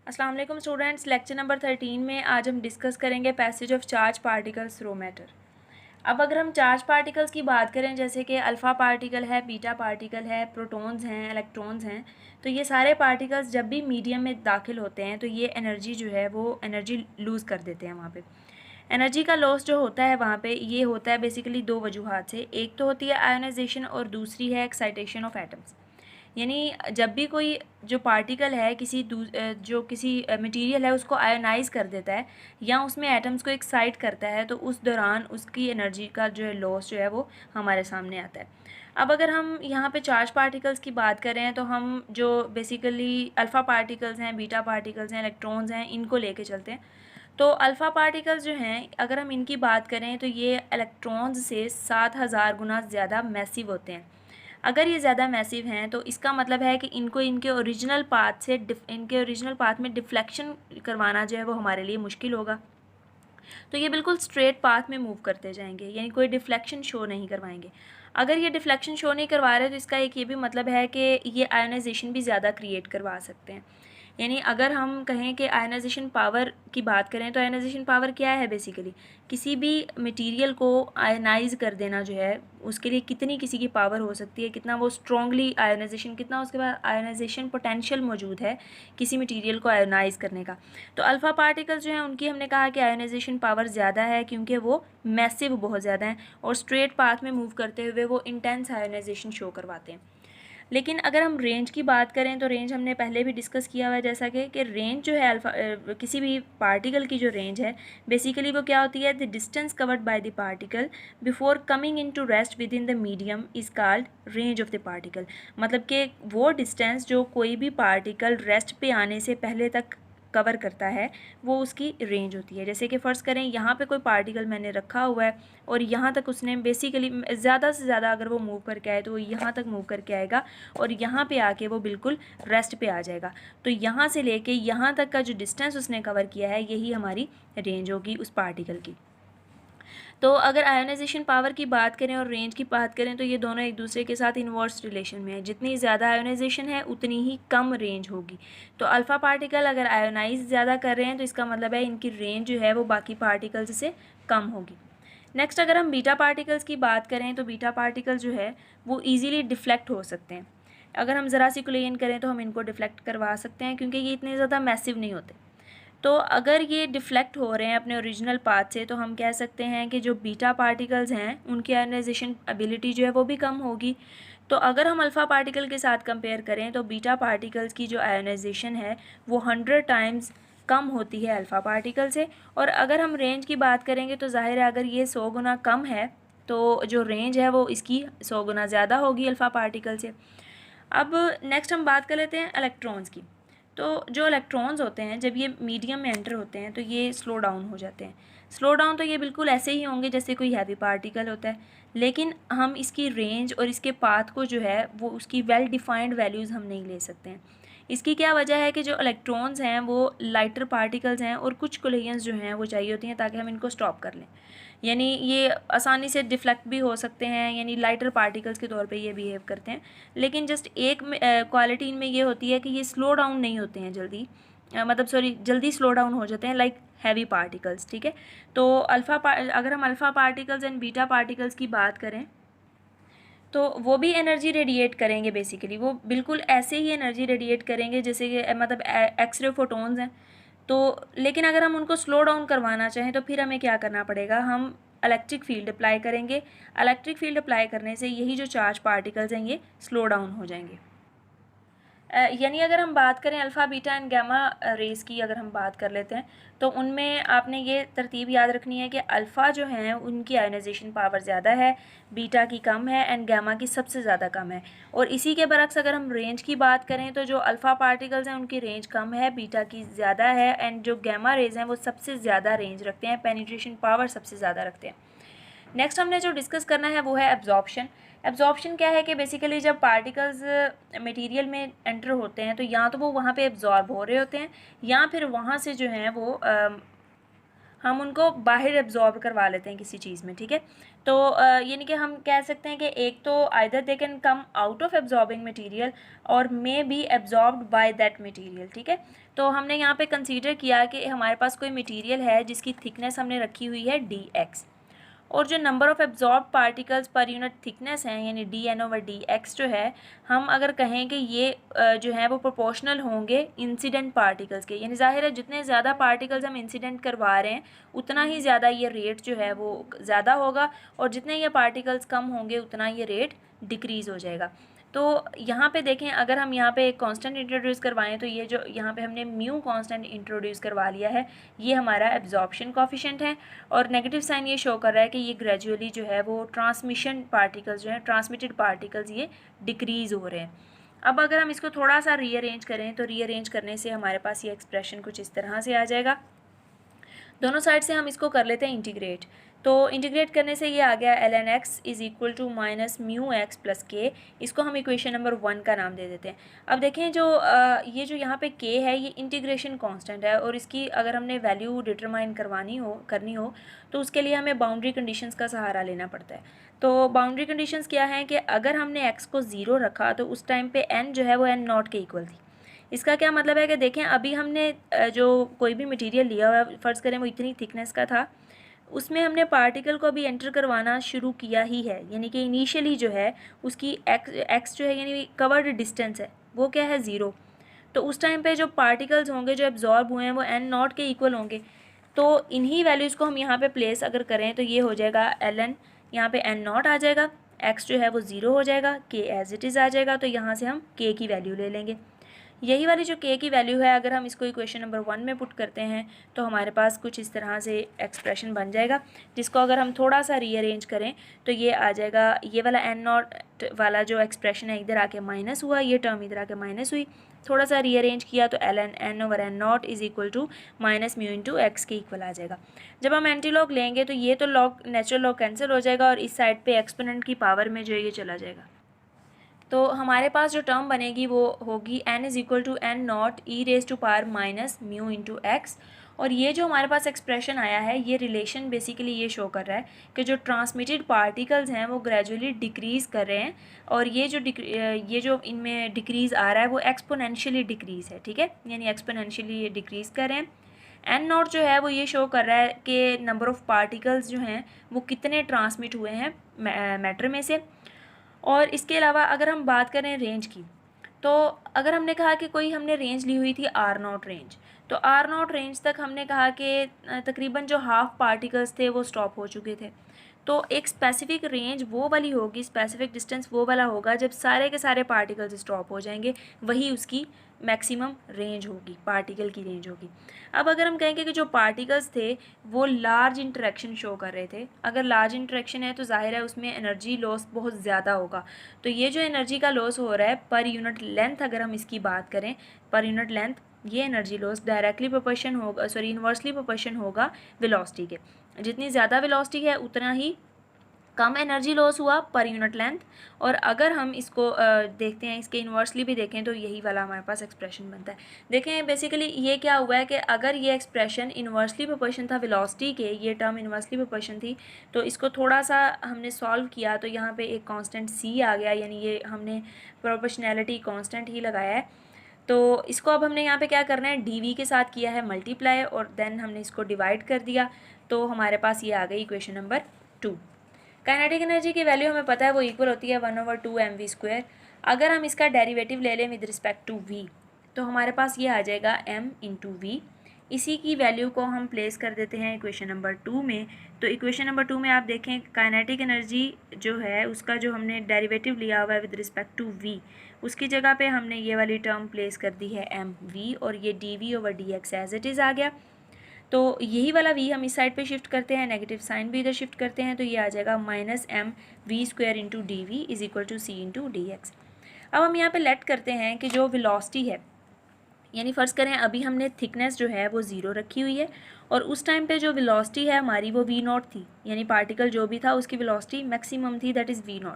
अस्सलाम वालेकुम students, lecture number 13 में आज हम डिस्कस करेंगे passage of charge particles through matter. अब अगर हम चार्ज पार्टिकल्स की बात करें, जैसे कि अल्फ़ा पार्टिकल है, बीटा पार्टिकल है, प्रोटॉन्स हैं, इलेक्ट्रॉन्स हैं, तो ये सारे पार्टिकल्स जब भी मीडियम में दाखिल होते हैं तो ये एनर्जी जो है वो एनर्जी लूज़ कर देते हैं। वहाँ पे एनर्जी का लॉस जो होता है वहाँ पे ये होता है बेसिकली दो वजूहात से। एक तो होती है आयोनाइजेशन और दूसरी है एक्साइटेशन ऑफ एटम्स। यानी जब भी कोई जो पार्टिकल है जो किसी मटेरियल है उसको आयोनाइज कर देता है या उसमें एटम्स को एक्साइट करता है, तो उस दौरान उसकी एनर्जी का जो है लॉस जो है वो हमारे सामने आता है। अब अगर हम यहाँ पे चार्ज पार्टिकल्स की बात करें तो हम जो बेसिकली अल्फ़ा पार्टिकल्स हैं, बीटा पार्टिकल्स हैं, इलेक्ट्रॉन्स हैं, इनको लेके चलते हैं। तो अल्फ़ा पार्टिकल्स जो हैं, अगर हम इनकी बात करें तो ये इलेक्ट्रॉन्स से 7000 गुना ज़्यादा मैसिव होते हैं। अगर ये ज़्यादा मैसिव हैं तो इसका मतलब है कि इनको इनके ओरिजिनल पाथ में डिफ्लेक्शन करवाना जो है वो हमारे लिए मुश्किल होगा। तो ये बिल्कुल स्ट्रेट पाथ में मूव करते जाएंगे, यानी कोई डिफ्लेक्शन शो नहीं करवाएंगे। अगर ये डिफ्लेक्शन शो नहीं करवा रहे तो इसका एक ये भी मतलब है कि ये आयोनाइजेशन भी ज़्यादा क्रिएट करवा सकते हैं। यानी अगर हम कहें कि आयनाइजेशन पावर की बात करें तो आयनाइजेशन पावर क्या है, बेसिकली किसी भी मटेरियल को आयनाइज कर देना जो है उसके लिए कितनी किसी की पावर हो सकती है, कितना वो स्ट्रॉन्गली आयनाइजेशन, कितना उसके बाद आयनाइजेशन पोटेंशियल मौजूद है किसी मटेरियल को आयनाइज करने का। तो अल्फ़ा पार्टिकल्स जो हैं उनकी हमने कहा कि आयनाइजेशन पावर ज़्यादा है क्योंकि वो मैसिव बहुत ज़्यादा हैं और स्ट्रेट पाथ में मूव करते हुए वो इंटेंस आयनाइजेशन शो करवाते हैं। लेकिन अगर हम रेंज की बात करें तो रेंज हमने पहले भी डिस्कस किया हुआ है, जैसा कि रेंज जो है किसी भी पार्टिकल की जो रेंज है बेसिकली वो क्या होती है, the distance covered by the particle before coming into rest within the medium is called range of the particle. मतलब कि वो डिस्टेंस जो कोई भी पार्टिकल रेस्ट पे आने से पहले तक कवर करता है वो उसकी रेंज होती है। जैसे कि फ़र्ज़ करें यहाँ पे कोई पार्टिकल मैंने रखा हुआ है और यहाँ तक उसने बेसिकली ज़्यादा से ज़्यादा अगर वो मूव करके आए तो वो यहाँ तक मूव करके आएगा और यहाँ पे आके वो बिल्कुल रेस्ट पे आ जाएगा। तो यहाँ से लेके यहाँ तक का जो डिस्टेंस उसने कवर किया है यही हमारी रेंज होगी उस पार्टिकल की। तो अगर आयोनाइजेशन पावर की बात करें और रेंज की बात करें तो ये दोनों एक दूसरे के साथ इन्वर्स रिलेशन में है। जितनी ज़्यादा आयोनाइजेशन है उतनी ही कम रेंज होगी। तो अल्फ़ा पार्टिकल अगर आयोनाइज ज़्यादा कर रहे हैं तो इसका मतलब है इनकी रेंज जो है वो बाकी पार्टिकल्स से कम होगी। नेक्स्ट अगर हम बीटा पार्टिकल्स की बात करें तो बीटा पार्टिकल जो है वो ईज़िली डिफ्लेक्ट हो सकते हैं। अगर हम ज़रा सी क्लेन करें तो हम इनको डिफ्लेक्ट करवा सकते हैं क्योंकि ये इतने ज़्यादा मैसिव नहीं होते। तो अगर ये डिफ्लेक्ट हो रहे हैं अपने ओरिजिनल पाथ से तो हम कह सकते हैं कि जो बीटा पार्टिकल्स हैं उनकी आयनाइजेशन एबिलिटी जो है वो भी कम होगी। तो अगर हम अल्फ़ा पार्टिकल के साथ कंपेयर करें तो बीटा पार्टिकल्स की जो आयनाइजेशन है वो 100 टाइम्स कम होती है अल्फ़ा पार्टिकल से। और अगर हम रेंज की बात करेंगे तो ज़ाहिर है अगर ये 100 गुना कम है तो जो रेंज है वो इसकी 100 गुना ज़्यादा होगी अल्फ़ा पार्टिकल से। अब नेक्स्ट हम बात कर लेते हैं इलेक्ट्रॉन्स की। तो जो इलेक्ट्रॉन्स होते हैं जब ये मीडियम में एंटर होते हैं तो ये स्लो डाउन हो जाते हैं। स्लो डाउन तो ये बिल्कुल ऐसे ही होंगे जैसे कोई हैवी पार्टिकल होता है, लेकिन हम इसकी रेंज और इसके पाथ को जो है वो उसकी वेल डिफाइंड वैल्यूज़ हम नहीं ले सकते हैं। इसकी क्या वजह है कि जो इलेक्ट्रॉन्स हैं वो लाइटर पार्टिकल्स हैं और कुछ कोलिजन्स जो हैं वो चाहिए होती हैं ताकि हम इनको स्टॉप कर लें। यानी ये आसानी से डिफ्लेक्ट भी हो सकते हैं, यानी लाइटर पार्टिकल्स के तौर पे ये बिहेव करते हैं। लेकिन जस्ट एक क्वालिटी इनमें ये होती है कि ये स्लो डाउन नहीं होते हैं जल्दी, जल्दी स्लो डाउन हो जाते हैं लाइक हैवी पार्टिकल्स। ठीक है, तो अगर हम alpha particles and beta particles की बात करें तो वो भी एनर्जी रेडिएट करेंगे। बेसिकली वो बिल्कुल ऐसे ही एनर्जी रेडिएट करेंगे जैसे कि मतलब एक्सरे फोटोन्स हैं। तो लेकिन अगर हम उनको स्लो डाउन करवाना चाहें तो फिर हमें क्या करना पड़ेगा, हम इलेक्ट्रिक फील्ड अप्लाई करेंगे। इलेक्ट्रिक फील्ड अप्लाई करने से यही जो चार्ज पार्टिकल्स हैं ये स्लो डाउन हो जाएंगे। यानी अगर हम बात करें alpha beta and gamma rays की, अगर हम बात कर लेते हैं तो उनमें आपने ये तरतीब याद रखनी है कि अल्फ़ा जो हैं उनकी आयोनाइजेशन पावर ज़्यादा है, बीटा की कम है एंड गामा की सबसे ज़्यादा कम है। और इसी के बरक्स अगर हम रेंज की बात करें तो जो अल्फ़ा पार्टिकल्स हैं उनकी रेंज कम है, बीटा की ज़्यादा है एंड जो गामा रेज हैं वो सबसे ज़्यादा रेंज रखते हैं, पेनिट्रेशन पावर सबसे ज़्यादा रखते हैं। नेक्स्ट हमने जो डिस्कस करना है वो है एब्जॉर्प्शन। एब्जॉर्प्शन क्या है कि बेसिकली जब पार्टिकल्स मटेरियल में एंटर होते हैं तो या तो वो वहाँ पे एब्जॉर्ब हो रहे होते हैं या फिर वहाँ से जो हैं वो हम उनको बाहर एब्जॉर्ब करवा लेते हैं किसी चीज़ में, ठीक है। तो यानी कि हम कह सकते हैं कि एक तो either they can come out of absorbing material और may be absorbed by that material, ठीक है। तो हमने यहाँ पे कंसीडर किया कि हमारे पास कोई मटेरियल है जिसकी थिकनेस हमने रखी हुई है dx, और जो number of absorb particles per unit thickness हैं यानी dn/dx जो है, हम अगर कहें कि ये जो है वो प्रोपोर्शनल होंगे इंसिडेंट पार्टिकल्स के, यानी ज़ाहिर है जितने ज़्यादा पार्टिकल्स हम इंसिडेंट करवा रहे हैं उतना ही ज़्यादा ये रेट जो है वो ज़्यादा होगा, और जितने ये पार्टिकल्स कम होंगे उतना ये रेट डिक्रीज़ हो जाएगा। तो यहाँ पे देखें, अगर हम यहाँ पे एक कांस्टेंट इंट्रोड्यूस करवाएं तो ये जो यहाँ पे हमने म्यू कांस्टेंट इंट्रोड्यूस करवा लिया है, ये हमारा एब्जॉर्प्शन कोफिशिएंट है, और नेगेटिव साइन ये शो कर रहा है कि ये ग्रेजुअली जो है वो ट्रांसमिशन पार्टिकल्स जो है, ट्रांसमिटेड पार्टिकल्स ये डिक्रीज़ हो रहे हैं। अब अगर हम इसको थोड़ा सा रीअरेंज करें तो रीअरेंज करने से हमारे पास ये एक्सप्रेशन कुछ इस तरह से आ जाएगा। दोनों साइड से हम इसको कर लेते हैं इंटीग्रेट। तो इंटीग्रेट करने से ये आ गया ln x is equal to minus mu x plus k. इसको हम इक्वेशन नंबर 1 का नाम दे देते हैं। अब देखें जो ये जो यहाँ पे k है ये इंटीग्रेशन कांस्टेंट है, और इसकी अगर हमने वैल्यू डिटरमाइन करनी हो तो उसके लिए हमें बाउंड्री कंडीशंस का सहारा लेना पड़ता है। तो बाउंड्री कंडीशंस क्या हैं कि अगर हमने x को 0 रखा तो उस टाइम पे n जो है वो n नॉट के इक्वल थी। इसका क्या मतलब है कि देखें अभी हमने जो कोई भी मटेरियल लिया हुआ है, फ़र्ज़ करें वो इतनी थिकनेस का था, उसमें हमने पार्टिकल को अभी एंटर करवाना शुरू किया ही है, यानी कि इनिशियली जो है उसकी एक्स जो है यानी कवर्ड डिस्टेंस है वो क्या है 0। तो उस टाइम पे जो पार्टिकल्स होंगे जो एब्जॉर्ब हुए हैं वो n नॉट के इक्वल होंगे। तो इन्हीं वैल्यूज़ को हम यहाँ पे प्लेस अगर करें तो ये हो जाएगा ln, यहाँ पे n नॉट आ जाएगा, x जो है वो 0 हो जाएगा, k एज इट इज़ आ जाएगा, तो यहाँ से हम k की वैल्यू ले लेंगे। यही वाली जो k की वैल्यू है अगर हम इसको इक्वेशन नंबर 1 में पुट करते हैं तो हमारे पास कुछ इस तरह से एक्सप्रेशन बन जाएगा, जिसको अगर हम थोड़ा सा रीअरेंज करें तो ये आ जाएगा, ये वाला n नॉट वाला जो एक्सप्रेशन है इधर आके माइनस हुआ, ये टर्म इधर आके माइनस हुई, थोड़ा सा रीअरेंज किया तो ln n/n naught is equal to minus mu into x के इक्वल आ जाएगा। जब हम एंटी लॉग लेंगे तो ये तो लॉग नेचुरल लॉग कैंसिल हो जाएगा और इस साइड पे एक्सपोनेंट की पावर में जो ये चला जाएगा। तो हमारे पास जो टर्म बनेगी वो होगी n is equal to n naught e raise to power minus mu into x. और ये जो हमारे पास एक्सप्रेशन आया है ये रिलेशन बेसिकली ये शो कर रहा है कि जो ट्रांसमिटेड पार्टिकल्स हैं वो ग्रेजुअली डिक्रीज़ कर रहे हैं, और ये जो इनमें डिक्रीज़ आ रहा है वो एक्सपोनेंशियली डिक्रीज़ है, ठीक है, यानी एक्सपोनेंशियली ये डिक्रीज़ कर रहे हैं। n नॉट जो है वो ये शो कर रहा है कि नंबर ऑफ़ पार्टिकल्स जो हैं वो कितने ट्रांसमिट हुए हैं मैटर में से। और इसके अलावा अगर हम बात करें रेंज की, तो अगर हमने कहा कि कोई हमने रेंज ली हुई थी R0 रेंज, तो R0 रेंज तक हमने कहा कि तकरीबन जो हाफ पार्टिकल्स थे वो स्टॉप हो चुके थे। तो एक स्पेसिफिक रेंज वो वाली होगी, स्पेसिफिक डिस्टेंस वो वाला होगा जब सारे के सारे पार्टिकल्स स्टॉप हो जाएंगे, वही उसकी मैक्सिमम रेंज होगी, पार्टिकल की रेंज होगी। अब अगर हम कहेंगे कि जो पार्टिकल्स थे वो लार्ज इंटरेक्शन शो कर रहे थे, अगर लार्ज इंटरेक्शन है तो जाहिर है उसमें एनर्जी लॉस बहुत ज़्यादा होगा। तो ये जो एनर्जी का लॉस हो रहा है पर यूनिट लेंथ, अगर हम इसकी बात करें पर यूनिट लेंथ, ये एनर्जी लॉस डायरेक्टली प्रोपोर्शन होगा, इन्वर्सली प्रोपोर्शन होगा वेलोसिटी के। जितनी ज़्यादा वेलोसिटी है उतना ही कम एनर्जी लॉस हुआ पर यूनिट लेंथ। और अगर हम इसको देखते हैं, इसके इन्वर्सली भी देखें तो यही वाला हमारे पास एक्सप्रेशन बनता है। देखें बेसिकली ये क्या हुआ है कि अगर ये एक्सप्रेशन इन्वर्सली प्रोपोर्शन था वेलोसिटी के, ये टर्म इन्वर्सली प्रोपोर्शन थी, तो इसको थोड़ा सा हमने सॉल्व किया तो यहाँ पे एक कांस्टेंट c आ गया, यानी ये हमने प्रोपोर्शनैलिटी कांस्टेंट ही लगाया है। तो इसको अब हमने यहाँ पे क्या करना है, dv के साथ किया है मल्टीप्लाई और देन हमने इसको डिवाइड कर दिया, तो हमारे पास ये आ गई इक्वेशन नंबर 2। काइनेटिक एनर्जी की वैल्यू हमें पता है वो इक्वल होती है 1/2 mv²। अगर हम इसका डेरिवेटिव ले लें विद रिस्पेक्ट टू v तो हमारे पास ये आ जाएगा m इंटू वी। इसी की वैल्यू को हम प्लेस कर देते हैं इक्वेशन नंबर 2 में। तो इक्वेशन नंबर 2 में आप देखें काइनेटिक एनर्जी जो है उसका जो हमने डेरिवेटिव लिया हुआ है विद रिस्पेक्ट टू v, उसकी जगह पे हमने ये वाली टर्म प्लेस कर दी है mv, और ये dv/dx एज इट इज़ आ गया। तो यही वाला v हम इस साइड पे शिफ्ट करते हैं, नेगेटिव साइन भी इधर शिफ्ट करते हैं, तो ये आ जाएगा minus mv² into d v is equal to c into d x. अब हम यहाँ पे लेट करते हैं कि जो वेलोसिटी है, यानी फ़र्ज़ करें अभी हमने थिकनेस जो है वो 0 रखी हुई है और उस टाइम पे जो वेलोसिटी है हमारी वो v0 थी, यानी पार्टिकल जो भी था उसकी वेलोसिटी मैक्सिमम थी, दैट इज़ v0।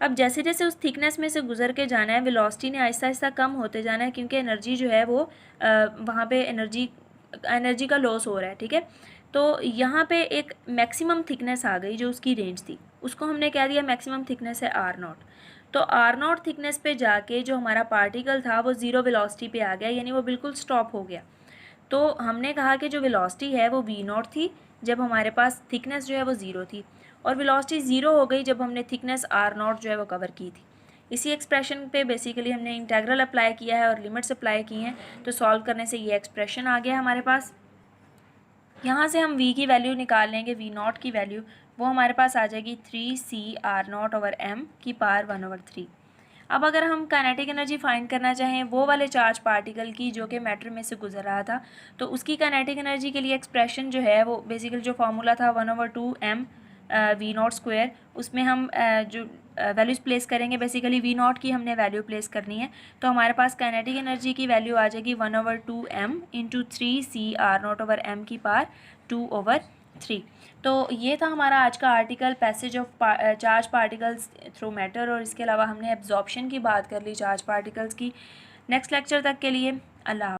अब जैसे जैसे उस थिकनेस में से गुजर के जाना है वेलोसिटी ने आहिस्ता आहिस्ता कम होते जाना है, क्योंकि एनर्जी जो है वो वहाँ पे एनर्जी का लॉस हो रहा है, ठीक है। तो यहाँ पे एक मैक्सिमम थिकनेस आ गई जो उसकी रेंज थी, उसको हमने कह दिया मैक्सिमम थिकनेस है आर नॉट। तो आर नॉट थिकनेस पे जाके जो हमारा पार्टिकल था वो ज़ीरो वेलोसिटी पे आ गया, यानी वो बिल्कुल स्टॉप हो गया। तो हमने कहा कि जो वेलोसिटी है वो वी नॉट थी जब हमारे पास थिकनेस जो है वो ज़ीरो थी, और वेलोसिटी ज़ीरो हो गई जब हमने थिकनेस आर नॉट जो है वो कवर की थी। इसी एक्सप्रेशन पे बेसिकली हमने इंटेग्रल अप्लाई किया है और लिमिट्स अप्लाई की हैं, तो सॉल्व करने से ये एक्सप्रेशन आ गया हमारे पास। यहाँ से हम v की वैल्यू निकाल लेंगे, v नॉट की वैल्यू, वो हमारे पास आ जाएगी 3c r0/m की पावर 1/3। अब अगर हम काइनेटिक एनर्जी फाइंड करना चाहें वो वाले चार्ज पार्टिकल की जो कि मैटर में से गुजर रहा था, तो उसकी काइनेटिक एनर्जी के लिए एक्सप्रेशन जो है वो बेसिकली जो फार्मूला था 1/2m वी नॉट स्क्वायर, उसमें हम जो वैल्यूज़ प्लेस करेंगे, बेसिकली वी नॉट की हमने वैल्यू प्लेस करनी है, तो हमारे पास काइनेटिक एनर्जी की वैल्यू आ जाएगी 1/2m इंटू 3c r0/m की पावर 2/3। तो ये था हमारा आज का article, passage of charge particles through matter, और इसके अलावा हमने एब्जॉर्प्शन की बात कर ली चार्ज पार्टिकल्स की। नेक्स्ट लेक्चर तक के लिए अल्लाह।